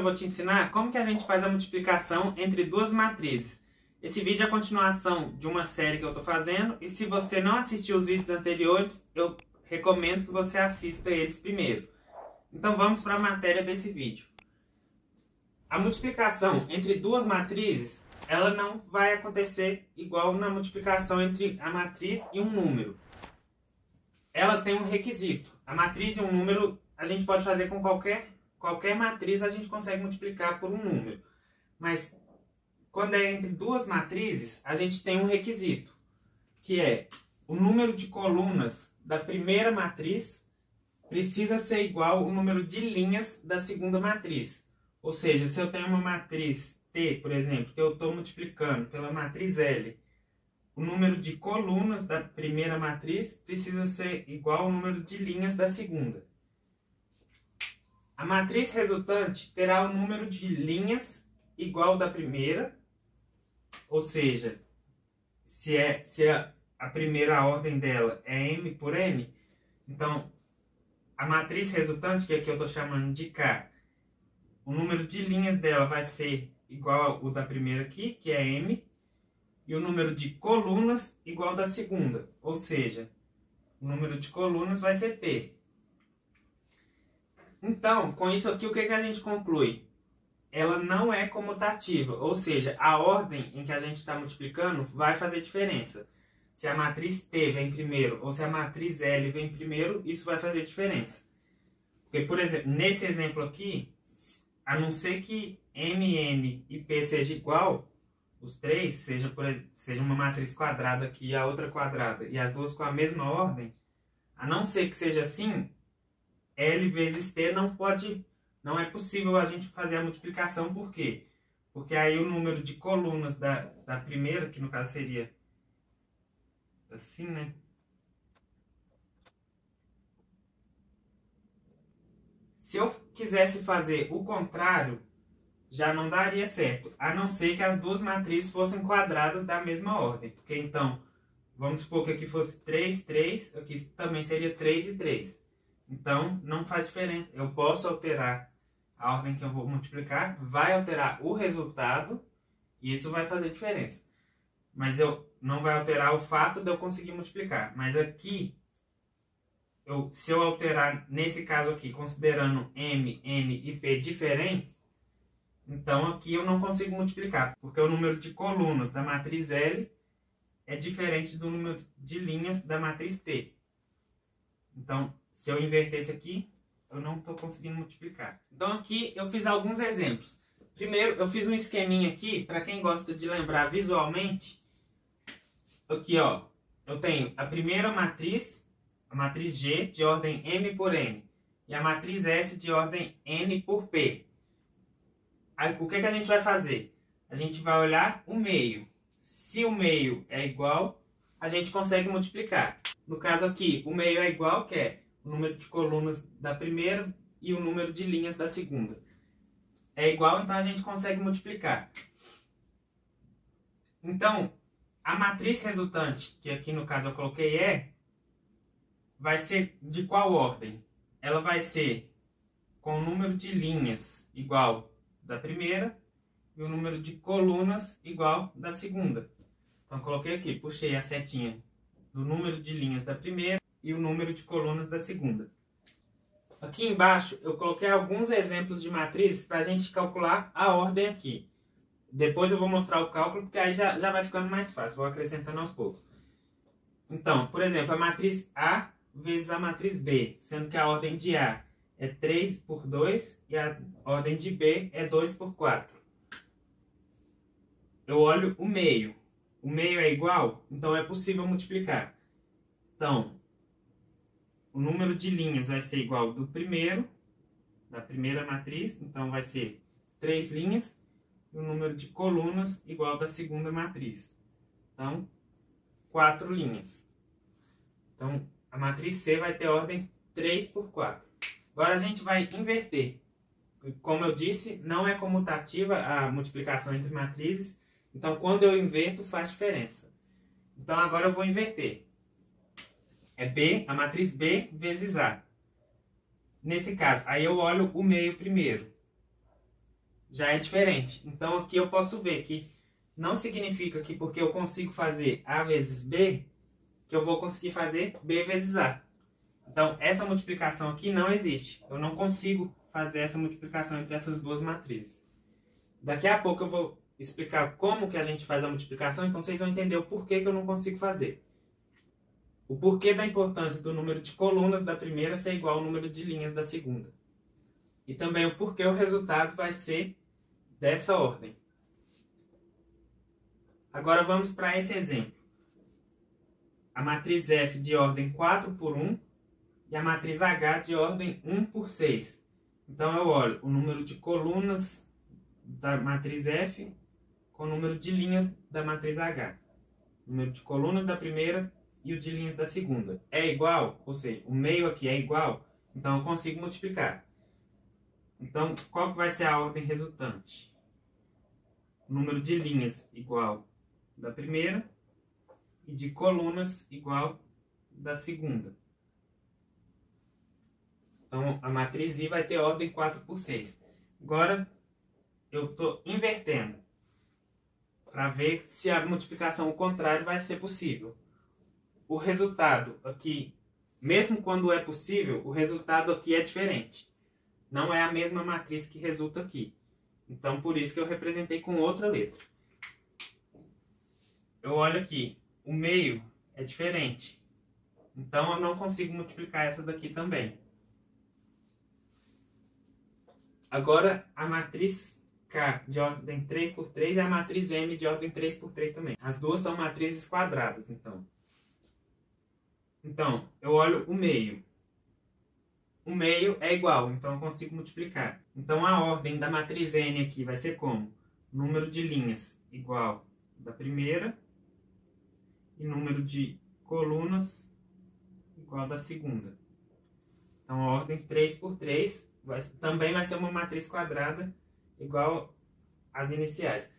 eu vou te ensinar como que a gente faz a multiplicação entre duas matrizes. Esse vídeo é a continuação de uma série que eu estou fazendo, e se você não assistiu os vídeos anteriores, eu recomendo que você assista eles primeiro. Então vamos para a matéria desse vídeo. A multiplicação entre duas matrizes, ela não vai acontecer igual na multiplicação entre a matriz e um número. Ela tem um requisito. A matriz e um número a gente pode fazer com qualquer matriz, a gente consegue multiplicar por um número. Mas quando é entre duas matrizes, a gente tem um requisito, que é o número de colunas da primeira matriz precisa ser igual ao número de linhas da segunda matriz. Ou seja, se eu tenho uma matriz T, por exemplo, que eu estou multiplicando pela matriz L, o número de colunas da primeira matriz precisa ser igual ao número de linhas da segunda. A matriz resultante terá o número de linhas igual ao da primeira, ou seja, se a primeira ordem dela é M por N, então a matriz resultante, que aqui eu estou chamando de K, o número de linhas dela vai ser igual ao da primeira aqui, que é M, e o número de colunas igual ao da segunda, ou seja, o número de colunas vai ser P. Então, com isso aqui, o que a gente conclui? Ela não é comutativa, ou seja, a ordem em que a gente está multiplicando vai fazer diferença. Se a matriz T vem primeiro ou se a matriz L vem primeiro, isso vai fazer diferença. Porque, por exemplo, nesse exemplo aqui, a não ser que M, N e P seja igual, os três, seja uma matriz quadrada aqui e a outra quadrada, e as duas com a mesma ordem, a não ser que seja assim, L vezes T não é possível a gente fazer a multiplicação. Por quê? Porque aí o número de colunas da primeira, que no caso seria assim, né? Se eu quisesse fazer o contrário, já não daria certo, a não ser que as duas matrizes fossem quadradas da mesma ordem. Porque então, vamos supor que aqui fosse 3, 3, aqui também seria 3 e 3. Então, não faz diferença. Eu posso alterar a ordem que eu vou multiplicar, vai alterar o resultado, e isso vai fazer diferença. Mas não vai alterar o fato de eu conseguir multiplicar. Mas aqui, se eu alterar, nesse caso aqui, considerando M, N e P diferentes, então aqui eu não consigo multiplicar, porque o número de colunas da matriz L é diferente do número de linhas da matriz T. Então, se eu inverter isso aqui, eu não estou conseguindo multiplicar. Então aqui eu fiz alguns exemplos. Primeiro, eu fiz um esqueminha aqui, para quem gosta de lembrar visualmente. Aqui, ó, eu tenho a primeira matriz, a matriz G, de ordem M por N, e a matriz S de ordem N por P. Aí, o que a gente vai fazer? A gente vai olhar o meio. Se o meio é igual, a gente consegue multiplicar. No caso aqui, o meio é igual, que é o número de colunas da primeira e o número de linhas da segunda. É igual, então a gente consegue multiplicar. Então, a matriz resultante, que aqui no caso eu coloquei vai ser de qual ordem? Ela vai ser com o número de linhas igual da primeira e o número de colunas igual da segunda. Então coloquei aqui, puxei a setinha do número de linhas da primeira e o número de colunas da segunda. Aqui embaixo eu coloquei alguns exemplos de matrizes para a gente calcular a ordem aqui. Depois eu vou mostrar o cálculo, porque aí já vai ficando mais fácil, vou acrescentando aos poucos. Então, por exemplo, a matriz A vezes a matriz B, sendo que a ordem de A é 3 por 2 e a ordem de B é 2 por 4. Eu olho o meio. O meio é igual, então é possível multiplicar. Então, o número de linhas vai ser igual ao da primeira matriz, então vai ser 3 linhas, e o número de colunas igual ao da segunda matriz. Então, 4 linhas. Então, a matriz C vai ter ordem 3 por 4. Agora a gente vai inverter. Como eu disse, não é comutativa a multiplicação entre matrizes. Então, quando eu inverto, faz diferença. Então, agora eu vou inverter. É B, a matriz B vezes A. Nesse caso, aí eu olho o meio primeiro. já é diferente. Então aqui eu posso ver que não significa que porque eu consigo fazer A vezes B, que eu vou conseguir fazer B vezes A. Então essa multiplicação aqui não existe. Eu não consigo fazer essa multiplicação entre essas duas matrizes. Daqui a pouco eu vou explicar como que a gente faz a multiplicação, então vocês vão entender o porquê que eu não consigo fazer. O porquê da importância do número de colunas da primeira ser igual ao número de linhas da segunda. E também o porquê o resultado vai ser dessa ordem. Agora vamos para esse exemplo. A matriz F de ordem 4 por 1 e a matriz H de ordem 1 por 6. Então eu olho o número de colunas da matriz F com o número de linhas da matriz H. O número de colunas da primeira e o de linhas da segunda. É igual? Ou seja, o meio aqui é igual? Então eu consigo multiplicar. Então qual que vai ser a ordem resultante? O número de linhas igual da primeira e de colunas igual da segunda. Então a matriz I vai ter ordem 4 por 6. Agora eu estou invertendo para ver se a multiplicação ao contrário vai ser possível. O resultado aqui, mesmo quando é possível, o resultado aqui é diferente. Não é a mesma matriz que resulta aqui. Então por isso que eu representei com outra letra. Eu olho aqui, o meio é diferente. Então eu não consigo multiplicar essa daqui também. Agora a matriz K de ordem 3 por 3 e a matriz M de ordem 3 por 3 também. As duas são matrizes quadradas, então. Então, eu olho o meio. O meio é igual, então eu consigo multiplicar. Então a ordem da matriz N aqui vai ser como? Número de linhas igual da primeira e número de colunas igual da segunda. Então a ordem 3 por 3 também vai ser uma matriz quadrada igual às iniciais.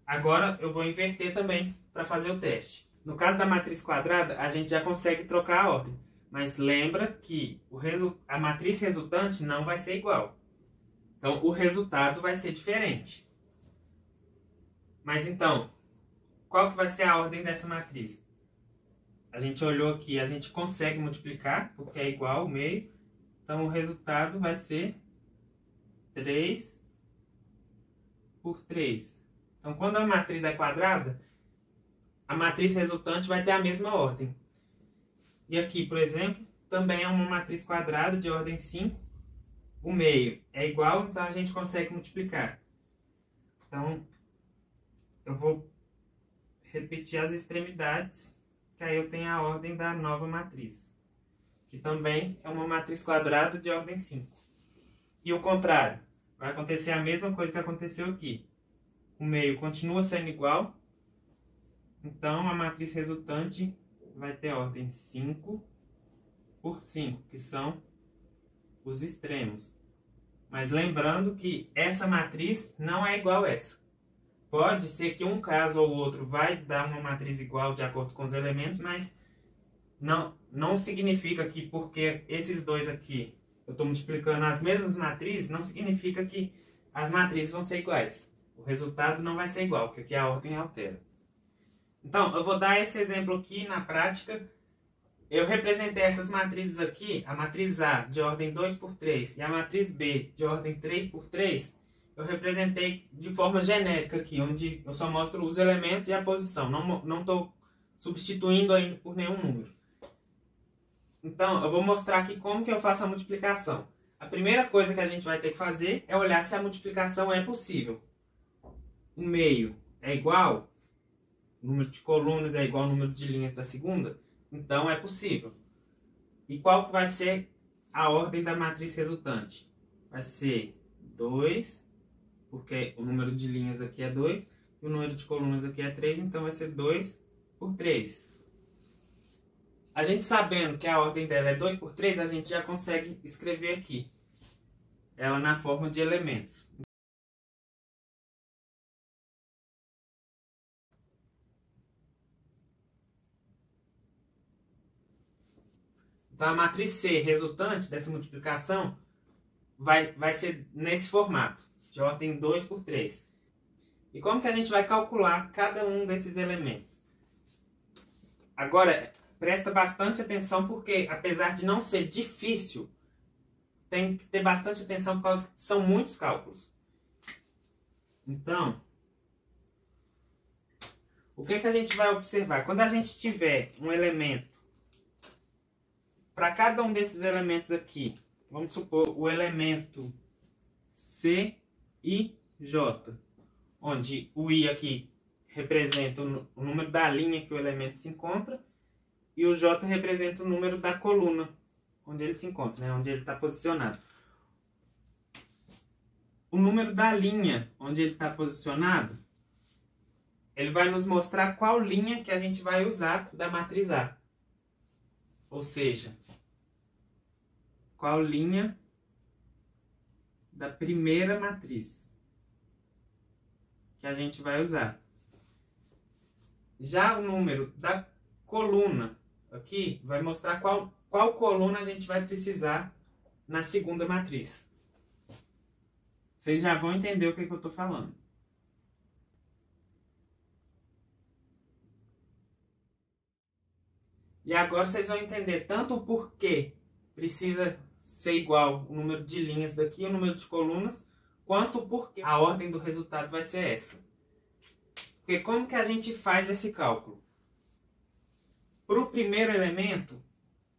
Agora eu vou inverter também para fazer o teste. No caso da matriz quadrada, a gente já consegue trocar a ordem. Mas lembra que a matriz resultante não vai ser igual. Então o resultado vai ser diferente. Mas então, qual que vai ser a ordem dessa matriz? A gente olhou aqui, a gente consegue multiplicar, porque é igual ao meio. Então o resultado vai ser 3 por 3. Então quando a matriz é quadrada, a matriz resultante vai ter a mesma ordem. E aqui, por exemplo, também é uma matriz quadrada de ordem 5. O meio é igual, então a gente consegue multiplicar. Então, eu vou repetir as extremidades, que aí eu tenho a ordem da nova matriz. Que também é uma matriz quadrada de ordem 5. E o contrário, vai acontecer a mesma coisa que aconteceu aqui. O meio continua sendo igual, então a matriz resultante vai ter ordem 5 por 5, que são os extremos. Mas lembrando que essa matriz não é igual a essa. Pode ser que um caso ou outro vai dar uma matriz igual de acordo com os elementos, mas não significa que porque esses dois aqui eu estou multiplicando as mesmas matrizes, não significa que as matrizes vão ser iguais. O resultado não vai ser igual, porque aqui a ordem altera. Então, eu vou dar esse exemplo aqui na prática. Eu representei essas matrizes aqui, a matriz A de ordem 2 por 3 e a matriz B de ordem 3 por 3, eu representei de forma genérica aqui, onde eu só mostro os elementos e a posição. Não estou substituindo ainda por nenhum número. Então, eu vou mostrar aqui como que eu faço a multiplicação. A primeira coisa que a gente vai ter que fazer é olhar se a multiplicação é possível. O meio é igual, o número de colunas é igual ao número de linhas da segunda, então é possível. E qual que vai ser a ordem da matriz resultante? Vai ser 2, porque o número de linhas aqui é 2, e o número de colunas aqui é 3, então vai ser 2 por 3. A gente sabendo que a ordem dela é 2 por 3, a gente já consegue escrever aqui ela na forma de elementos. Então a matriz C resultante dessa multiplicação vai ser nesse formato. de ordem 2 por 3. E como que a gente vai calcular cada um desses elementos? Agora, presta bastante atenção porque, apesar de não ser difícil, tem que ter bastante atenção por causa que são muitos cálculos. Então, o que a gente vai observar? Quando a gente tiver um elemento, para cada um desses elementos aqui, vamos supor o elemento C e J, onde o I aqui representa o número da linha que o elemento se encontra e o J representa o número da coluna onde ele se encontra, né? Onde ele está posicionado. O número da linha onde ele está posicionado, ele vai nos mostrar qual linha que a gente vai usar da matriz A. Ou seja, qual linha da primeira matriz que a gente vai usar. Já o número da coluna aqui vai mostrar qual coluna a gente vai precisar na segunda matriz. Vocês já vão entender o que eu estou falando. E agora vocês vão entender tanto o porquê precisa ser igual o número de linhas daqui e o número de colunas, quanto o porquê a ordem do resultado vai ser essa. Porque como que a gente faz esse cálculo? Para o primeiro elemento,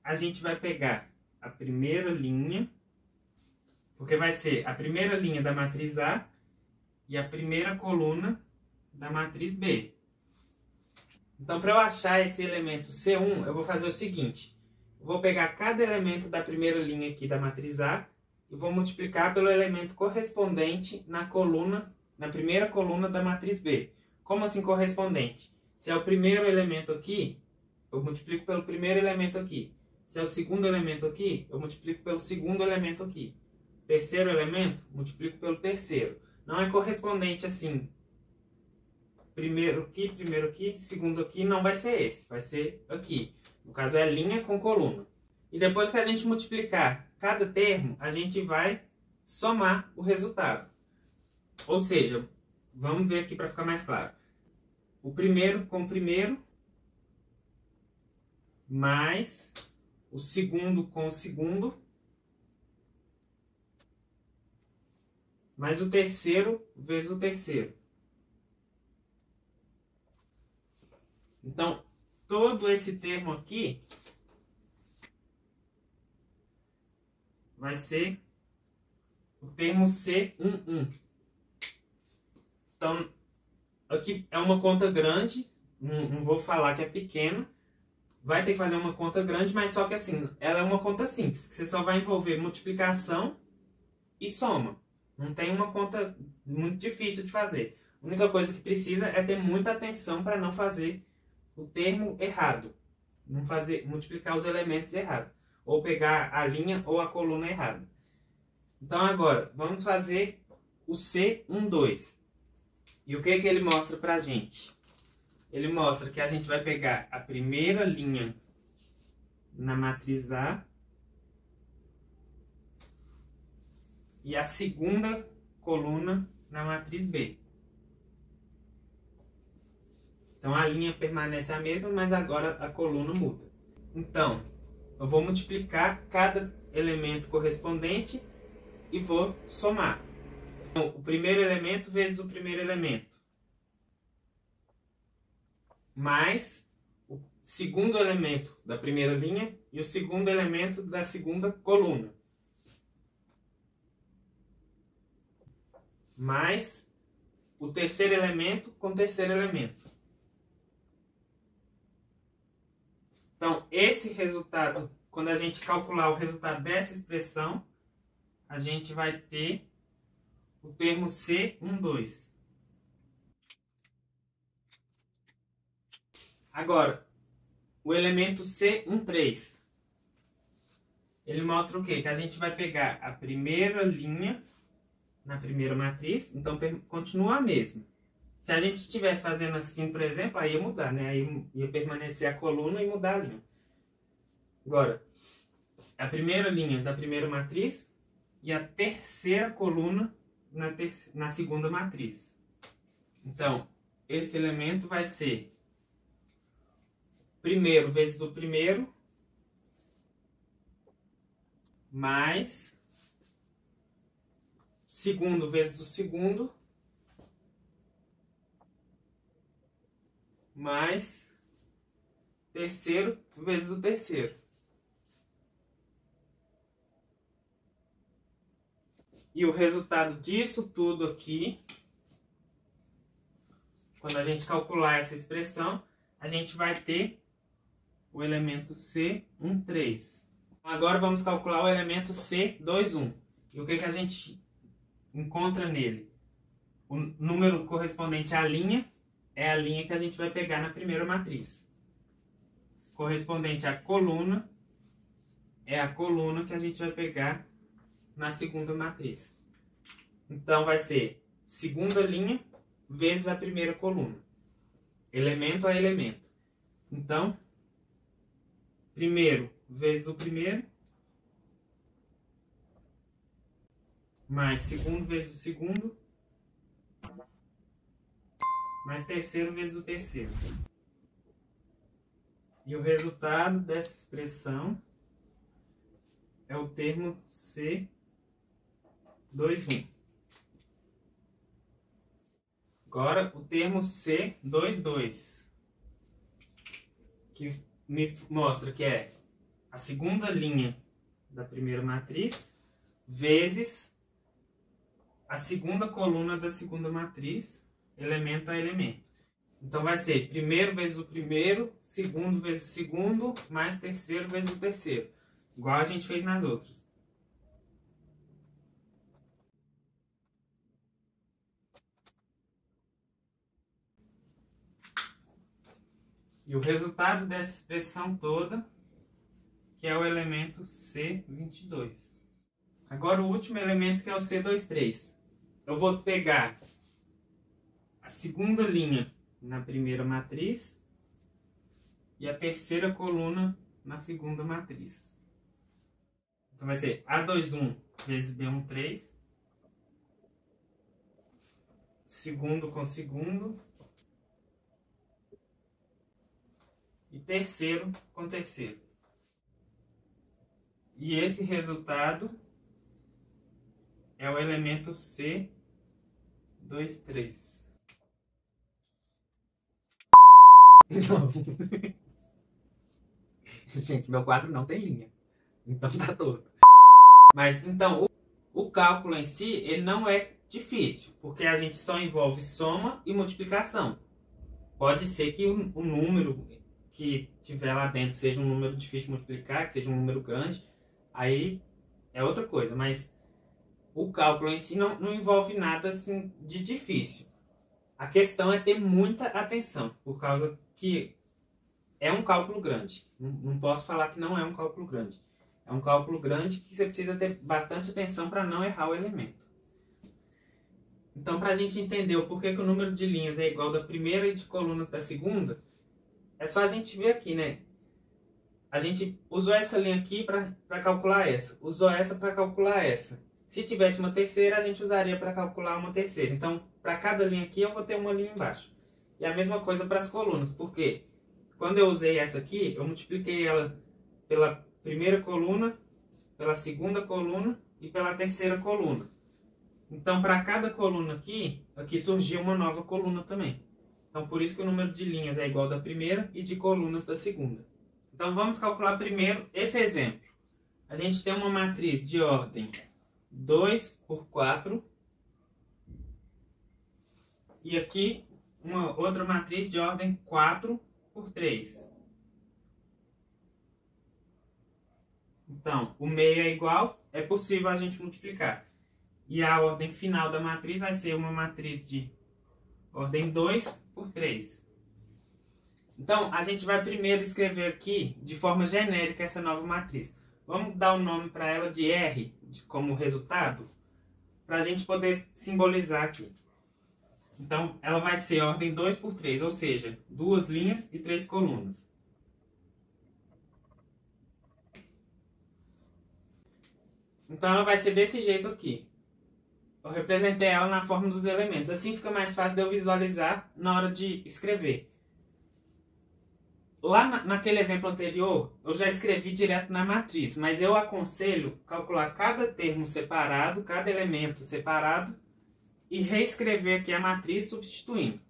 a gente vai pegar a primeira linha, porque vai ser a primeira linha da matriz A e a primeira coluna da matriz B. Então, para eu achar esse elemento C1, eu vou fazer o seguinte. Eu vou pegar cada elemento da primeira linha aqui da matriz A e vou multiplicar pelo elemento correspondente na primeira coluna da matriz B. Como assim correspondente? Se é o primeiro elemento aqui, eu multiplico pelo primeiro elemento aqui. Se é o segundo elemento aqui, eu multiplico pelo segundo elemento aqui. Terceiro elemento, multiplico pelo terceiro. Não é correspondente assim. Primeiro aqui, segundo aqui, não vai ser esse. Vai ser aqui. No caso é linha com coluna. E depois que a gente multiplicar cada termo, a gente vai somar o resultado. Ou seja, vamos ver aqui para ficar mais claro. O primeiro com o primeiro, mais o segundo com o segundo, mais o terceiro vezes o terceiro. Então, todo esse termo aqui vai ser o termo C11. Então, aqui é uma conta grande, não vou falar que é pequena, vai ter que fazer uma conta grande, mas só que assim, ela é uma conta simples, que você só vai envolver multiplicação e soma. Não tem uma conta muito difícil de fazer. A única coisa que precisa é ter muita atenção para não fazer o termo errado. Não multiplicar os elementos errados. Ou pegar a linha ou a coluna errada. Então agora, vamos fazer o C12. E o que ele mostra para a gente? Ele mostra que a gente vai pegar a primeira linha na matriz A e a segunda coluna na matriz B. Então a linha permanece a mesma, mas agora a coluna muda. Então, eu vou multiplicar cada elemento correspondente e vou somar. Então, o primeiro elemento vezes o primeiro elemento. Mais o segundo elemento da primeira linha e o segundo elemento da segunda coluna. Mais o terceiro elemento com o terceiro elemento. Então, esse resultado, quando a gente calcular o resultado dessa expressão, a gente vai ter o termo C12. Agora, o elemento C13. Ele mostra o quê? Que a gente vai pegar a primeira linha na primeira matriz, então continua a mesma. Se a gente estivesse fazendo assim, por exemplo, aí ia mudar, né? Aí ia permanecer a coluna e mudar a linha. Agora, a primeira linha da primeira matriz e a terceira coluna na segunda matriz. Então, esse elemento vai ser primeiro vezes o primeiro, mais segundo vezes o segundo, mais terceiro vezes o terceiro. E o resultado disso tudo aqui, quando a gente calcular essa expressão, a gente vai ter o elemento C13. Agora vamos calcular o elemento C21. E o que a gente encontra nele? O número correspondente à linha é a linha que a gente vai pegar na primeira matriz. Correspondente à coluna é a coluna que a gente vai pegar na segunda matriz. Então vai ser segunda linha vezes a primeira coluna. Elemento a elemento. Então, primeiro vezes o primeiro, mais segundo vezes o segundo, mais terceiro vezes o terceiro. E o resultado dessa expressão é o termo C21. Agora, o termo C22, que me mostra que é a segunda linha da primeira matriz vezes a segunda coluna da segunda matriz, elemento a elemento. Então, vai ser primeiro vezes o primeiro, segundo vezes o segundo, mais terceiro vezes o terceiro. Igual a gente fez nas outras. E o resultado dessa expressão toda, que é o elemento C22. Agora o último elemento, que é o C23. Eu vou pegar a segunda linha na primeira matriz e a terceira coluna na segunda matriz. Então vai ser A21 vezes B13, segundo com segundo, e terceiro com terceiro. E esse resultado é o elemento C23. Não. Gente, meu quadro não tem linha. Então tá todo. Mas então, o cálculo em si, ele não é difícil, porque a gente só envolve soma e multiplicação. Pode ser que o número que tiver lá dentro seja um número difícil de multiplicar, que seja um número grande, aí é outra coisa, mas o cálculo em si não envolve nada assim de difícil. A questão é ter muita atenção, por causa que é um cálculo grande. Não posso falar que não é um cálculo grande. É um cálculo grande que você precisa ter bastante atenção para não errar o elemento. Então, para a gente entender o porquê que o número de linhas é igual da primeira e de colunas da segunda, é só a gente ver aqui, né? A gente usou essa linha aqui para calcular essa. Usou essa para calcular essa. Se tivesse uma terceira, a gente usaria para calcular uma terceira. Então, para cada linha aqui, eu vou ter uma linha embaixo. E a mesma coisa para as colunas. Por quê? Quando eu usei essa aqui, eu multipliquei ela pela primeira coluna, pela segunda coluna e pela terceira coluna. Então, para cada coluna aqui surgiu uma nova coluna também. Então, por isso que o número de linhas é igual da primeira e de colunas da segunda. Então, vamos calcular primeiro esse exemplo. A gente tem uma matriz de ordem 2 por 4. E aqui, uma outra matriz de ordem 4 por 3. Então, o meio é igual, é possível a gente multiplicar. E a ordem final da matriz vai ser uma matriz de ordem 2 por 3. Então, a gente vai primeiro escrever aqui, de forma genérica, essa nova matriz. Vamos dar o nome para ela de R, como resultado, para a gente poder simbolizar aqui. Então, ela vai ser ordem 2 por 3, ou seja, 2 linhas e 3 colunas. Então, ela vai ser desse jeito aqui. eu representei ela na forma dos elementos. Assim fica mais fácil de eu visualizar na hora de escrever. Lá naquele exemplo anterior, eu já escrevi direto na matriz, mas eu aconselho calcular cada termo separado, cada elemento separado, e reescrever aqui a matriz substituindo.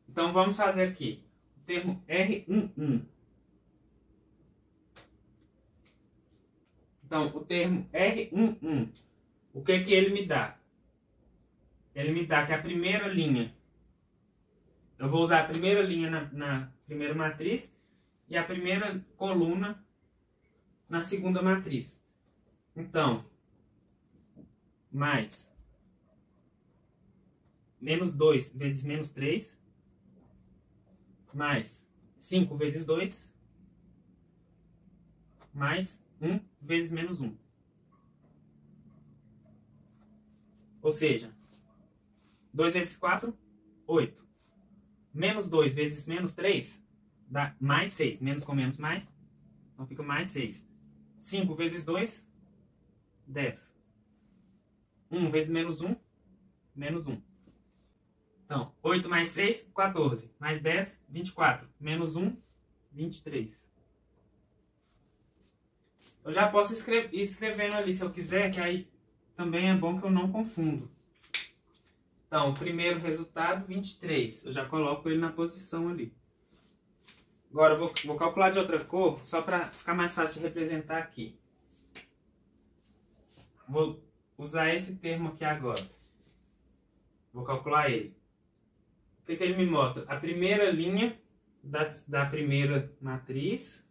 Então vamos fazer aqui o termo R11. Então, o termo R11, o que ele me dá? Ele me dá que a primeira linha, eu vou usar a primeira linha na primeira matriz e a primeira coluna na segunda matriz. Então, mais menos 2 vezes menos 3, mais 5 vezes 2, mais 1 vezes menos 1. Ou seja, 2 vezes 4, 8. Menos 2 vezes menos 3 dá mais 6. Menos com menos mais, então fica mais 6. 5 vezes 2, 10. 1 vezes menos 1, menos 1. Então, 8 mais 6, 14. Mais 10, 24. Menos 1, 23. Eu já posso ir escrevendo ali se eu quiser, que aí também é bom que eu não confundo. Então, o primeiro resultado, 23. Eu já coloco ele na posição ali. Agora, eu vou calcular de outra cor, só para ficar mais fácil de representar aqui. Vou usar esse termo aqui agora. Vou calcular ele. O que ele me mostra? A primeira linha da primeira matriz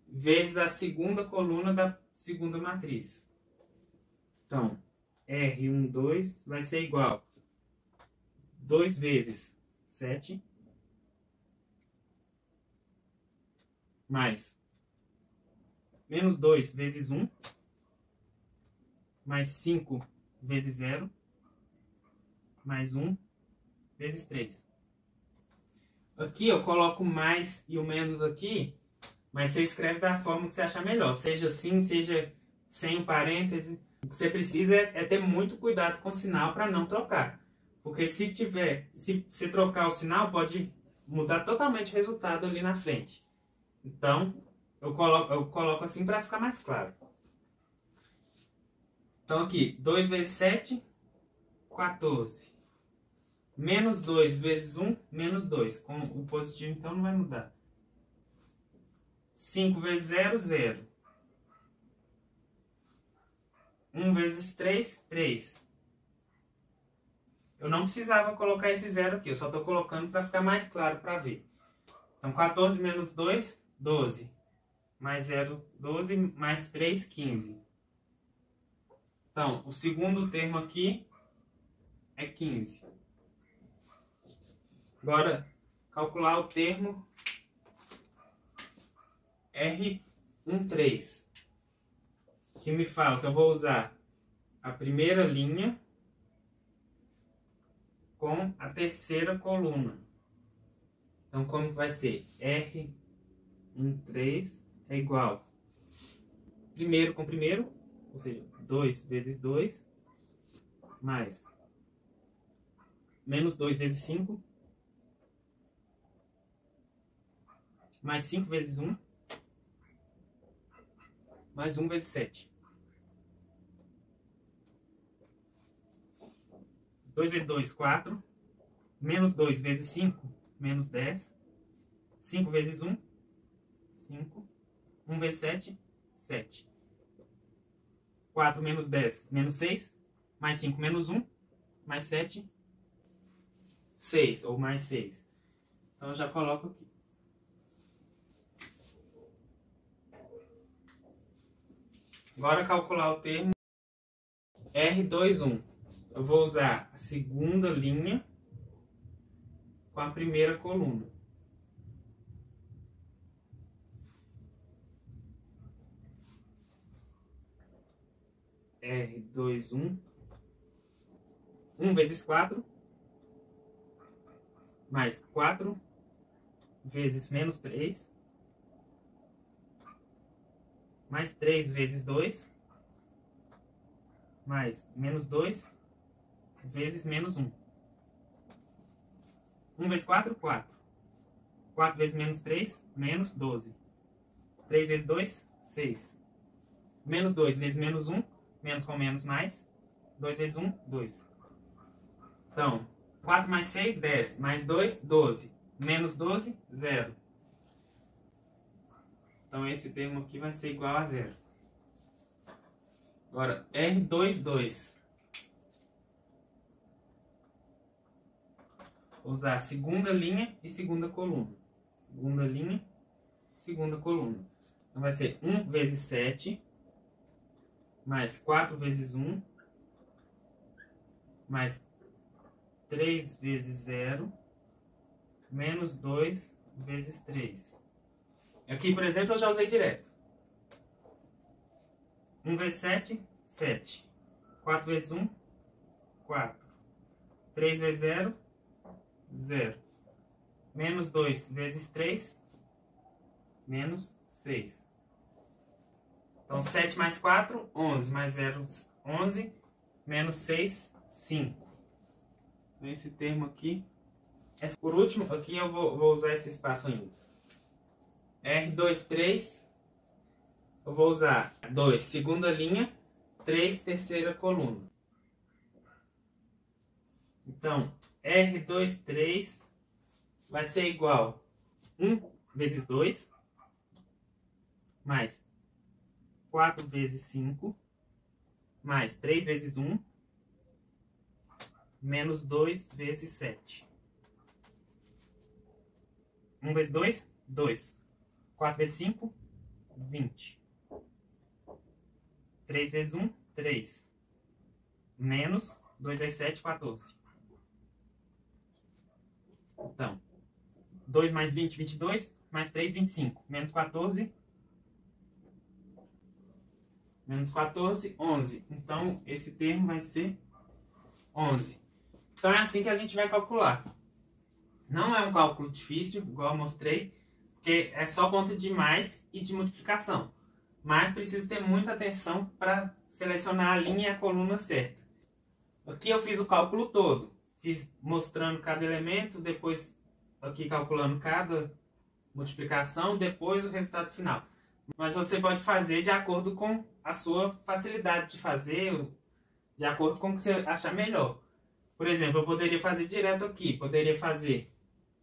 vezes a segunda coluna da segunda matriz. Então, R12 vai ser igual 2 vezes 7 mais menos 2 vezes 1 mais 5 vezes 0 mais 1 vezes 3. Aqui eu coloco mais e o menos aqui, mas você escreve da forma que você achar melhor. Seja assim, seja sem o parêntese. O que você precisa é ter muito cuidado com o sinal para não trocar. Porque se você trocar o sinal, pode mudar totalmente o resultado ali na frente. Então, eu coloco assim para ficar mais claro. Então aqui, 2 vezes 7, 14. Menos 2 vezes 1, menos 2. Com o positivo, então, não vai mudar. 5 vezes 0, 0. 1 vezes 3, 3. Eu não precisava colocar esse 0 aqui. Eu só estou colocando para ficar mais claro para ver. Então, 14 menos 2, 12. Mais 0, 12. Mais 3, 15. Então, o segundo termo aqui é 15. Agora, calcular o termo R13, que me fala que eu vou usar a primeira linha com a terceira coluna. Então, como vai ser? R13 é igual primeiro com primeiro, ou seja, 2 vezes 2, mais menos 2 vezes 5, mais 5 vezes 1, mais 1 vezes 7. 2 vezes 2, 4. Menos 2 vezes 5, menos 10. 5 vezes 1, 5. 1 vezes 7, 7. 4 menos 10, menos 6. Mais 5 menos 1, mais 7, 6, ou mais 6. Então eu já coloco aqui. Agora calcular o termo R21. Eu vou usar a segunda linha com a primeira coluna. R21. 1 vezes 4. Mais 4 vezes menos 3. Mais 3 vezes 2, mais menos 2 vezes menos 1. 1 vezes 4, 4. 4 vezes menos 3, menos 12. 3 vezes 2, 6. Menos 2 vezes menos 1, menos com menos mais. 2 vezes 1, 2. Então, 4 mais 6, 10. Mais 2, 12. Menos 12, 0. Então, esse termo aqui vai ser igual a 0. Agora, R22. Vou usar segunda linha e segunda coluna. Segunda linha, segunda coluna. Então, vai ser 1 vezes 7, mais 4 vezes 1, mais 3 vezes 0, menos 2 vezes 3. Aqui, por exemplo, eu já usei direto. 1 vezes 7, 7. 4 vezes 1, 4. 3 vezes 0, 0. Menos 2 vezes 3, menos 6. Então, 7 mais 4, 11. Mais 0, 11. Menos 6, 5. Esse termo aqui. Por último, aqui eu vou usar esse espaço ainda. R23. Eu vou usar 2, segunda linha, 3, terceira coluna. Então, R23 vai ser igual a 1 vezes 2, mais 4 vezes 5, mais 3 vezes 1, menos 2 vezes 7. 1 vezes 2, 2. 4 vezes 5, 20. 3 vezes 1, 3. Menos 2 vezes 7, 14. Então, 2 mais 20, 22. Mais 3, 25. Menos 14. Menos 14, 11. Então, esse termo vai ser 11. Então, é assim que a gente vai calcular. Não é um cálculo difícil, igual eu mostrei, porque é só conta de mais e de multiplicação. Mas precisa ter muita atenção para selecionar a linha e a coluna certa. Aqui eu fiz o cálculo todo. Fiz mostrando cada elemento, depois aqui calculando cada multiplicação, depois o resultado final. Mas você pode fazer de acordo com a sua facilidade de fazer, de acordo com o que você achar melhor. Por exemplo, eu poderia fazer direto aqui. Poderia fazer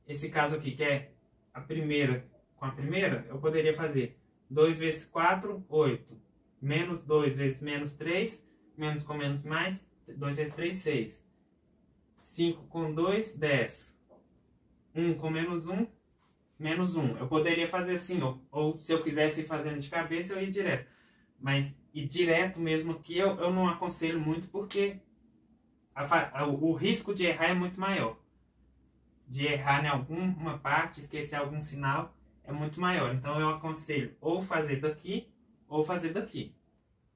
esse caso aqui, que é a primeira com a primeira, eu poderia fazer 2 vezes 4, 8. Menos 2 vezes menos 3, menos com menos mais, 2 vezes 3, 6. 5 com 2, 10. 1 com menos 1, menos 1. Eu poderia fazer assim, ou se eu quisesse ir fazendo de cabeça, eu ia direto. Mas ir direto mesmo aqui, eu não aconselho muito, porque o risco de errar é muito maior. De errar em alguma parte, esquecer algum sinal, é muito maior. Então eu aconselho ou fazer daqui, ou fazer daqui.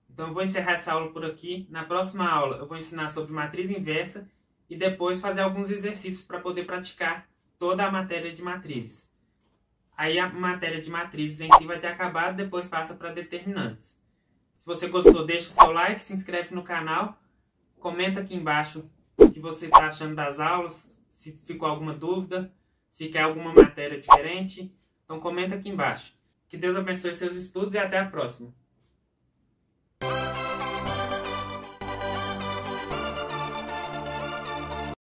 Então eu vou encerrar essa aula por aqui. Na próxima aula eu vou ensinar sobre matriz inversa e depois fazer alguns exercícios para poder praticar toda a matéria de matrizes. Aí a matéria de matrizes em si vai ter acabado, depois passa para determinantes. Se você gostou, deixa seu like, se inscreve no canal, comenta aqui embaixo o que você está achando das aulas, se ficou alguma dúvida, se quer alguma matéria diferente. Então comenta aqui embaixo. Que Deus abençoe seus estudos e até a próxima.